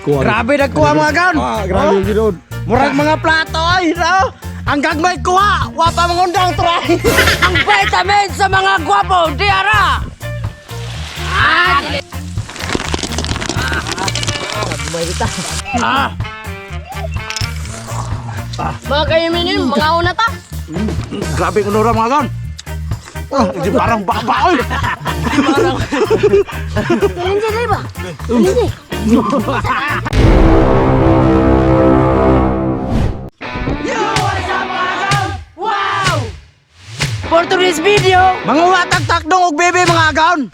kuha. Grabe nagkuha mga gaon. Grabe ginoon. Murag mga plato ay, no? Ang gagmay kuha, wapa mangundang try. Ang vitamin sa mga gwapo, diara! Mga kayuminin, mga una ta. Grabe kunura mga gaon. Hindi parang baba oy. Hindi, di ba? Hindi. For today's video, Mga watak-tak dong og bebe mga gaon.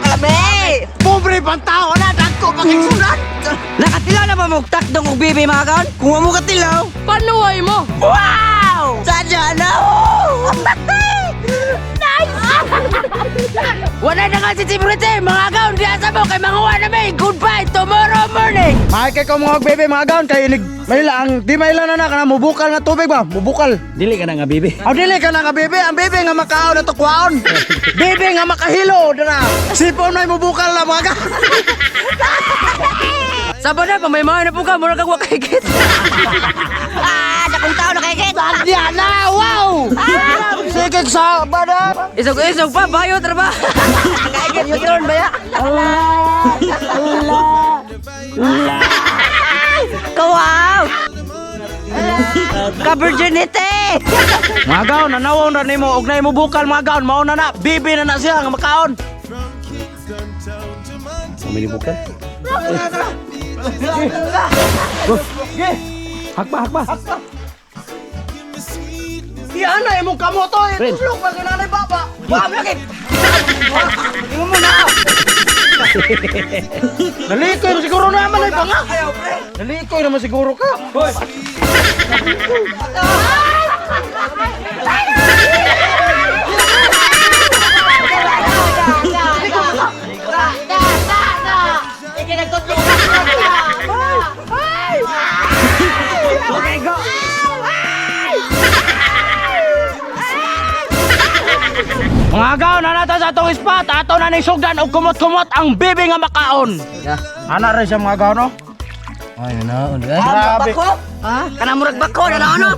kalabi! Pobre pang tao na dagko pakisulat. Nakatila na ba mong takdong og bibi mga kaon? Kung mo katilaw. Panuway mo! Wow! Sadya na! Wala na nga si Sibrite, mga gaon, di asa mo kay mga wala may goodbye tomorrow morning! Kay ko mga og bebe mga gaon kay Mayla ang di mayla na kana mubukal nga tubig ba? Mubukal. Dili ka na nga bibi. Aw dili ka na nga bebe, ang bebe nga makaon na tukwaon. Bebe nga makahilo dira. Sipon may mubukal na mga gaon. Sabo na, pamay-mahay na po ka, mura kang wakikit! Dakong tao na kay Kate! Sadya na, wow! Sige sa bada. Isog-isog pa, bayo, traba! Kay Kate, yun ba ya? Kawaw! Ka-virginity! Mga gaon, nanawon na nimo og na mubukal mga gaon, mao na bebe na siya nga makaon. Mamili bukan. Hakpa. Yan na imong kamoto, Friend. tulog pa gananay baba. Bam lagi. Ingon mo na. Nalikoy na siguro naman ay banga. Nalikoy naman siguro ka. Mga gaon na nato sa atong spot, ato na ni sugdan og kumot-kumot ang bibi nga makaon. Ana rin siya mga gaon no? Ay na, ulit. Grabe. Ha? Kanang murag bako na ano?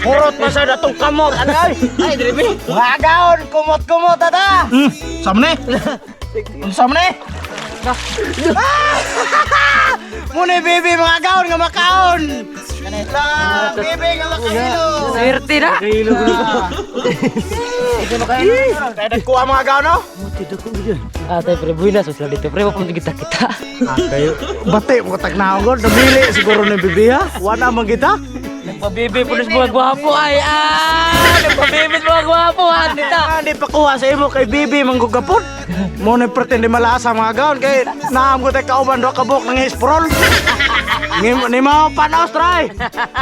Purot pa sa datong kamot. Ano ay? Ay, dribi. Mga gaon, kumot-kumot ata. Samne. Samne. Muna bibi mga gaon nga makaon. La, bibi nga makahilo. Swerte na! Kaya nagkuha mga gaon no? Atay, pre, buhay na, susla dito, pre, wapong kita. Kayo, bati mo katagnaon ko. Namili siguro ng bibi ha. Wala man kita. Nagpabibi, pulis mga gwapo, ay, nagpabibi mga gwapo, nita! Hindi pa kuha sa imo kay bibi manggugapon. Muna pretende malasa mga gaon kay naam ko tayo kauban do kabok ng isprol. Ni mo panos try.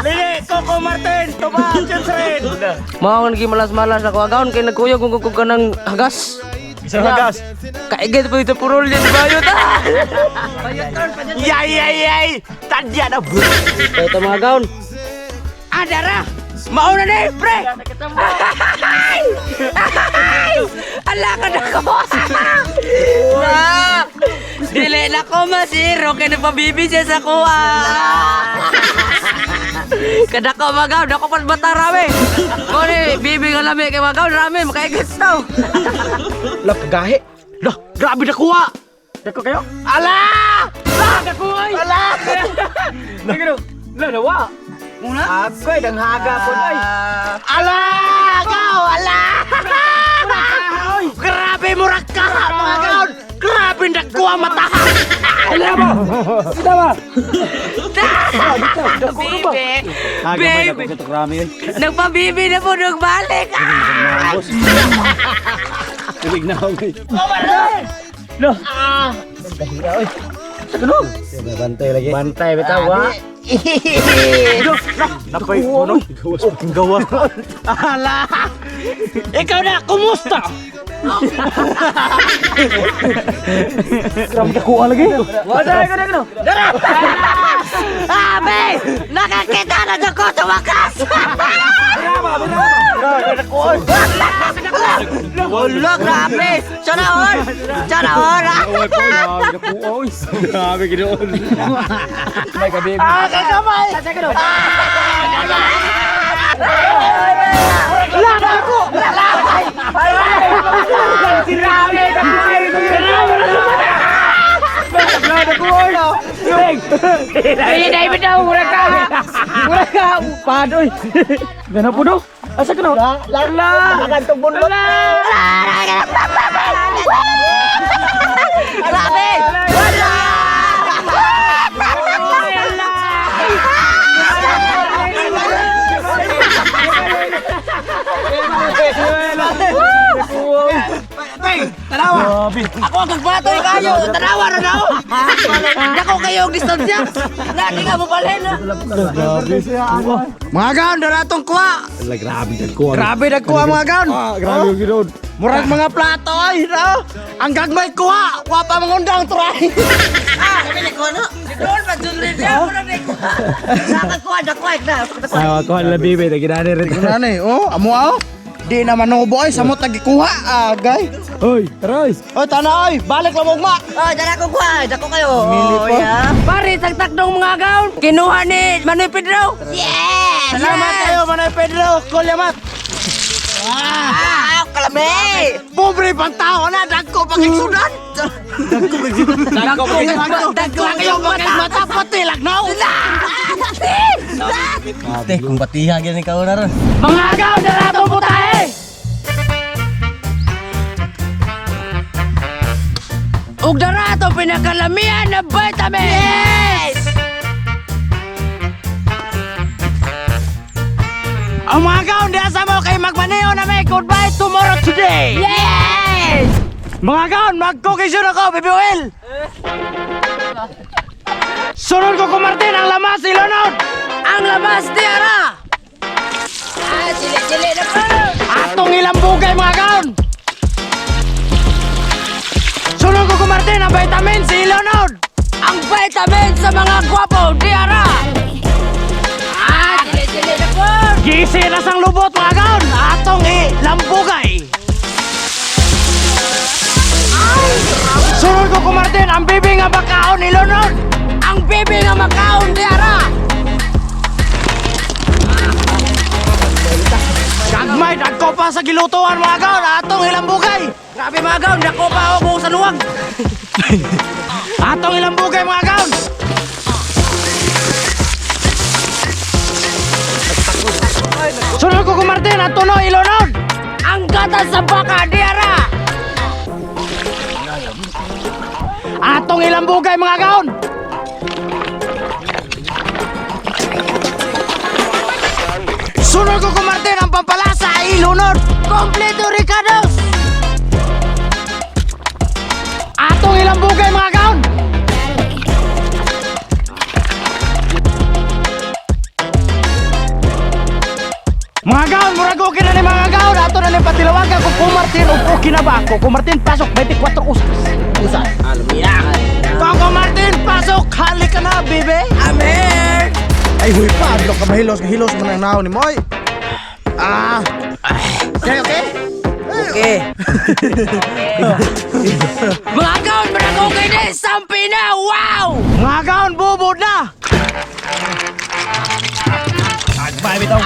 Lili Coco Martin tuba Chensred. Mga naging malas-malas ako, agaon, kay nagkuyog kung ka ng hagas. Isang hagas. Kaigit pa ito purol yan, bayot, Yay. Tadya na. Kaya ito mga gaon. Adara! Mauna na eh, pre! Ala ka na ko! Dili na ko masiro, kaya napabibi siya sa kuha! Kada ko magaw, dako pa bata rami! Kuni, bibi nga lami, kaya magaw rami, makaigas daw! Lah kagahi. Lah, grabe na kuha. Dako kayo? Ala! Kakuha! Ala! Lalawa! Agoy, dang haga po ay. Ala! Gaw! Ala! Grabe murak ka mga gaon! Grabe nakuha mata! Ala ba? Kita ba? Bibi! Nagamay na ko Bibi! sa tukrami yun. Nagpabibi na po, nagbalik! Tulig na ako eh. Lo! Bantay lagi. Bantay bitaw wa. Napay puno. Gawas pa kang gawa. Ala! Ikaw na, kumusta? Grabe ka kuha lagi. Dara! Abe! Nakakita na dyan ko sa wakas! Wala, grabe! Sana all! Sana ora. Oy, po, grabe na po, oy. Grabe, ginoon. May kabibi. Kakamay! David daw, mura ka. Mura ka! Padoy! Gana po do? Asa ka no? Lala! Magantong bunlot! Grabe. Wala. Grabe. Ako ang pagpatoy kayo. Tanawa na daw. Dako kayo ang distansya. Lagi ka mo palhin. Mga gaon, daratong kuha! Wala, grabe yan ko. Grabe nagkuha mga gaon! Grabe yung ginoon. Murag mga plato ay, no? Ang gagmay kuha! Kuha pa mga undang turay! Sabi ko no. Doon pa julid niya mo na ko. Nakakuha na. Ako, wala, bibi. Naginani rin. Nanay, oh, amo ah. Di naman nubo ay, samot nagikuha, agay. Hoy, Royce. Oh, tanay, balik lang ugma. Oh, dala ko kuha. Dako kayo. Mili Oh, pa. yeah. Pare, tagtakdong mga gaon. Kinuha ni Manoy Pedro. Yes! Salamat kayo, Manay Pedro, Kulyamat. Ah, kalami! Pobre pang tao na, dagko pagkiksudan. Dagko kayong mata, pati lagnaw. Kung batiha gini ka una ron. Mga gaon, daratong putahe. Ug darato pinakalamihan na vitamin. Yes! Ang mga gaon, di asa mo kay magmaneho na may goodbye tomorrow today. Yes! Mga gaon, mag-cookies ako, Baby Will. Sunod ko Martin ang lamas, ilunod. Ang labas tiara. Chili na po. Atong ilang bugay, mga gaon. Sunod ko Martin ang vitamin, si ilunod. Ang vitamin sa mga gwapo, tiara. Chili na po. Gisi na sang lubot, mga gaon. Atong ilang bugay. Sunod ko Martin ang bibi nga bakaon, ilunod. Ang bibi nga makaon, tiara. Gagmay, dagko pa sa gilutuan, mga gaon. Atong ilang bugay. Grabe mga gaon, dako pa ako buong sa luwag. Atong ilang bugay, mga gaon. Sunod ko Martin ang tulo, ilunod. Ang gatas sa baka, tiara. Atong ilang bugay, mga gaon. Sunod ko Martin ang pampalasa, ilunod. Kompleto Ricardos. Atong ilang bugay, mga gaon. Mga gaon, murag okay na ni mga gaon. Ato na ni patilawagan kung Martin o okay na ba ako. Kung Martin, pasok 24 usas. Coco Martin, pasok! Halik ka na, bibe! Amen. Ay, huy pa! Adlo ka mahilos mo ng naon ni Moy! Okay? Okay. Mga gaon, marag okay na. Sampi na. Wow! Mga gaon, bubod na! Agmay bitaw.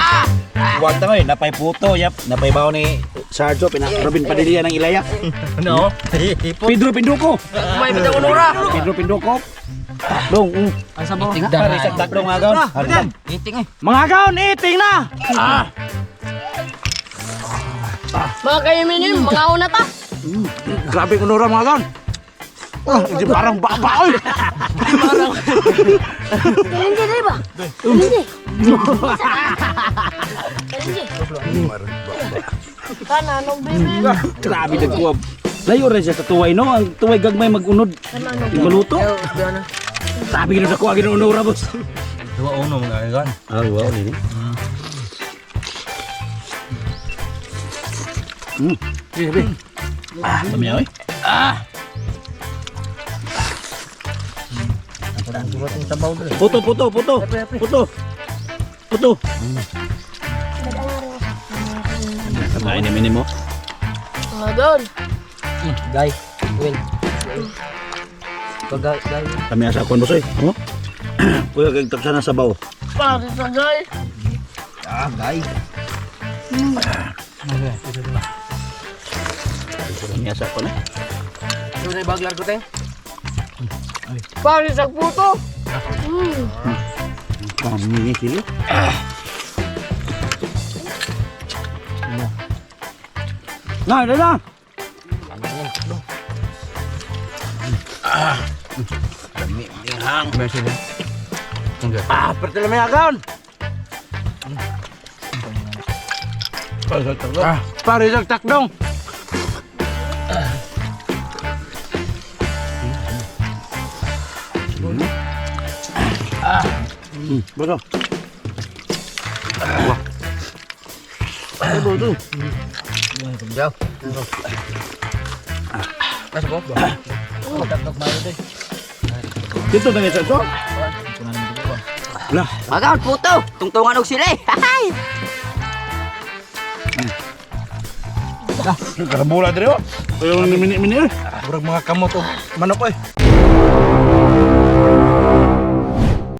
Huwag na ngayon, napay puto, yap. Napay bawo ni Sarjo, Robin Padilla ng Ilaya. No? Pedro Pinduko. May bitang unura. Pedro Pinduko. Dong, Ang sabaw. pari sa takdong agaw. Haridan. Iting eh. Mga gaon, eating na! Mga kayaminim, mga una ta. Grabe kung nura, mga gaon! Hindi parang babaoy! Hindi, di ba? Hindi. Kananong baby. Grabe nagkuwab. Layo rin siya sa tuway, no? Ang tuway gagmay mag-unod. Yung maluto. Grabe na nakuha ginunura, boss. 2-1 mga kaigan. Ah, wow, nini. Sige, Dami oy. Puto. Kain ni mo. Mga gaon. Guys, Win. Pagay. Kami asa kon bosoy. Oh. Kuya kay tapsa na sabaw. Pare sa gay. Kami asa kon eh. Ito na baglar ko teng. Pare sa puto. Kami sila. Nah, dah dah. Hang. Bersih dah. Enggak. Perti lemay agaon. Pare sa takdong. Betul. Aduh tuh. Jauh. Masuk ko. Tagtag mayo deh. Dito na sa to. Lah, Magaw puto. Tungtungan og sila. Hay. karbola dire oh. Ayo mini-mini eh. Burag mga kamot oh. Manok eh.